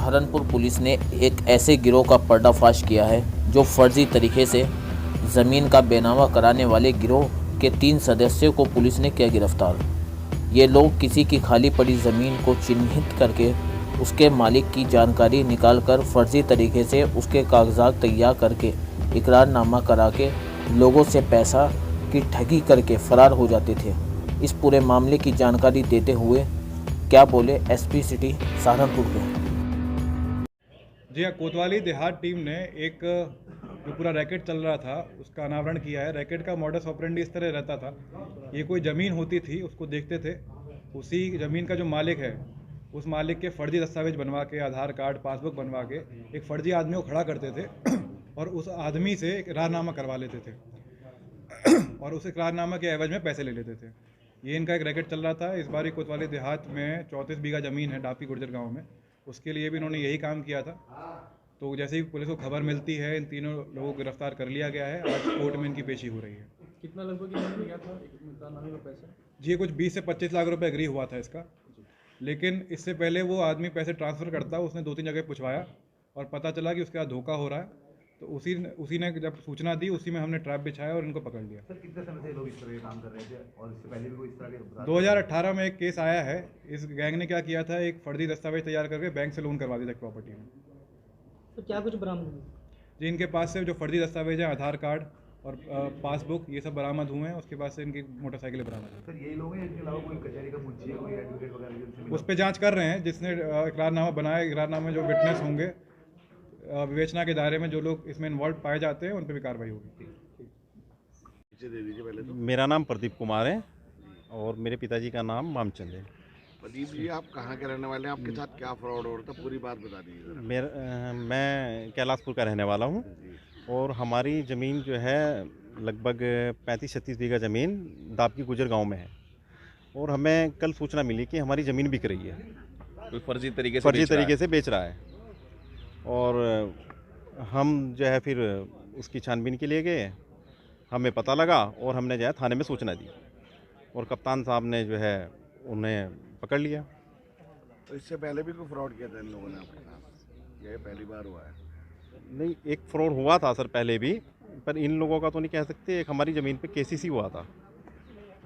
Saharanpur police ने एक ऐसे गिरोह का पर्दाफाश किया है जो फर्जी तरीके से ज़मीन का बेनामा कराने वाले गिरोह के 3 सदस्यों को पुलिस ने किया गिरफ्तार। ये लोग किसी की खाली पड़ी ज़मीन को चिन्हित करके उसके मालिक की जानकारी निकालकर फर्जी तरीके से उसके कागजात तैयार करके इकरारनामा करा के लोगों से पैसा की ठगी करके फरार हो जाते थे। इस पूरे मामले की जानकारी देते हुए क्या बोले एसपी सिटी सहारनपुर के। जी हाँ, कोतवाली देहात टीम ने एक जो पूरा रैकेट चल रहा था उसका अनावरण किया है। रैकेट का मॉडस ऑपरेंडी इस तरह रहता था, ये कोई ज़मीन होती थी, उसको देखते थे, उसी ज़मीन का जो मालिक है उस मालिक के फर्जी दस्तावेज बनवा के, आधार कार्ड, पासबुक बनवा के एक फर्जी आदमी को खड़ा करते थे और उस आदमी से एक इकरारनामा करवा लेते थे और उस इकरारनामा के एवज में पैसे ले लेते थे। ये इनका एक रैकेट चल रहा था। इस बार कोतवाली देहात में 34 बीघा ज़मीन है डापी गुर्जर गांव में, उसके लिए भी इन्होंने यही काम किया था। तो जैसे ही पुलिस को खबर मिलती है, इन तीनों लोगों को गिरफ्तार कर लिया गया है। आज कोर्ट में इनकी पेशी हो रही है। कितना लगभग इन्होंने लिया था इकरारनामे का पैसा? जी, कुछ 20 से 25 लाख रुपए एग्री हुआ था इसका, लेकिन इससे पहले वो आदमी पैसे ट्रांसफ़र करता, उसने 2-3 जगह पूछवाया और पता चला कि उसके साथ धोखा हो रहा है। तो उसी ने जब सूचना दी, उसी में हमने ट्रैप बिछाया और इनको पकड़ लिया। सर, कितने समय से लोग इस तरह के काम कर रहे थे और इससे पहले भी कोई इस तरह के 2018 में एक केस आया है। इस गैंग ने क्या किया था, एक फर्जी दस्तावेज तैयार करके बैंक से लोन करवा दिया था प्रॉपर्टी में। तो क्या कुछ बरामद हुआ? जी, इनके पास से जो फर्जी दस्तावेज है, आधार कार्ड और पासबुक, ये सब बरामद हुए हैं। उसके बाद से इनकी मोटरसाइकिलें बरामद है। सर, यही लोग हैं, इनके अलावा कोई कचहरी का मुंशी है, कोई एडवोकेट वगैरह जिनसे मिला? उस पर जांच कर रहे हैं। जिसने इकरारनामा बनाया, इकरारनामे में जो विटनेस होंगे, विवेचना के दायरे में जो लोग इसमें इन्वॉल्व पाए जाते हैं, उन पर भी कार्रवाई होगी। मेरा नाम प्रदीप कुमार है और मेरे पिताजी का नाम मामचंद है। प्रदीप जी, आप कहाँ के रहने वाले हैं? आपके साथ क्या फ्रॉड हो रहा था, पूरी बात बता दीजिए। मैं कैलाशपुर का रहने वाला हूँ और हमारी ज़मीन जो है लगभग 35-36 बीघा ज़मीन दापकी गुजर गांव में है और हमें कल सूचना मिली कि हमारी ज़मीन बिक रही है, कोई फर्जी तरीके से बेच रहा है और हम जो है फिर उसकी छानबीन के लिए गए। हमें पता लगा और हमने जो है थाने में सूचना दी और कप्तान साहब ने जो है उन्हें पकड़ लिया। तो इससे पहले भी कोई फ्रॉड किया था इन लोगों ने आपके साथ? ये पहली बार हुआ है? नहीं, एक फ्रॉड हुआ था सर पहले भी, पर इन लोगों का तो नहीं कह सकते। एक हमारी ज़मीन पे केसीसी हुआ था,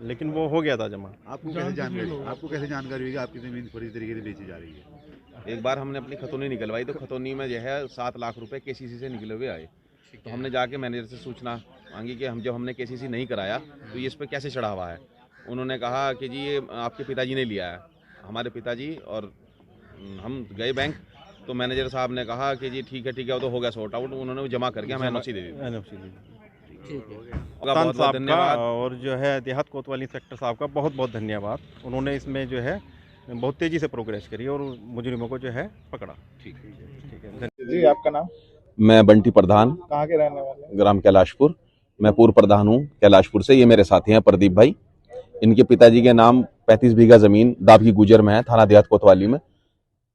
लेकिन वो हो गया था जमा। आपको कैसे जानकारी हुई कि आपकी ज़मीन फर्जी तरीके से बेची जा रही है? एक बार हमने अपनी खतौनी निकलवाई तो खतौनी में जो है 7 लाख रुपए केसीसी से निकले हुए आए। तो हमने जाके मैनेजर से सूचना मांगी कि जब हमने केसीसी नहीं कराया तो ये इस पर कैसे चढ़ा हुआ है। उन्होंने कहा कि जी ये आपके पिताजी ने लिया है, हमारे पिताजी। और हम गए बैंक तो मैनेजर साहब ने कहा कि जी ठीक है वो तो हो गया सॉर्ट आउट। उन्होंने जमा करके हमें एनओसी दे दी। कप्तान साहब का और जो है देहात कोतवाली इंस्पेक्टर साहब का बहुत बहुत धन्यवाद। उन्होंने इसमें जो है बहुत तेज़ी से प्रोग्रेस करी और मुजरिमों को जो है पकड़ा। ठीक है। जी, आपका नाम? मैं बंटी प्रधान, कहाँ के रहने वाले? ग्राम कैलाशपुर। मैं पूर्व प्रधान हूँ कैलाशपुर से। ये मेरे साथी हैं प्रदीप भाई। इनके पिताजी के नाम 35 बीघा जमीन दापकी गुजर में है, थाना देहात कोतवाली में।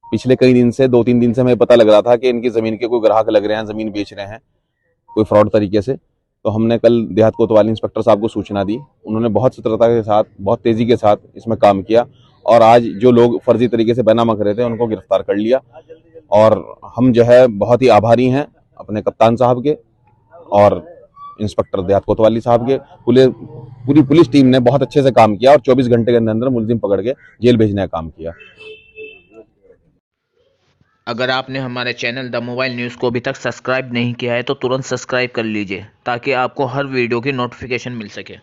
पिछले कई दिन से 2-3 दिन से हमें पता लग रहा था कि इनकी जमीन के कोई ग्राहक लग रहे हैं, जमीन बेच रहे हैं कोई फ्रॉड तरीके से। तो हमने कल देहात कोतवाली इंस्पेक्टर साहब को सूचना दी। उन्होंने बहुत सतर्कता के साथ, बहुत तेजी के साथ इसमें काम किया और आज जो लोग फर्जी तरीके से बेनामा कर रहे थे उनको गिरफ्तार कर लिया। और हम जो है बहुत ही आभारी हैं अपने कप्तान साहब के और इंस्पेक्टर देहात कोतवाली साहब के। पूरी पुलिस टीम ने बहुत अच्छे से काम किया और 24 घंटे के अंदर मुलजिम पकड़ के जेल भेजने का काम किया। अगर आपने हमारे चैनल द मोबाइल न्यूज़ को अभी तक सब्सक्राइब नहीं किया है तो तुरंत सब्सक्राइब कर लीजिए ताकि आपको हर वीडियो की नोटिफिकेशन मिल सके।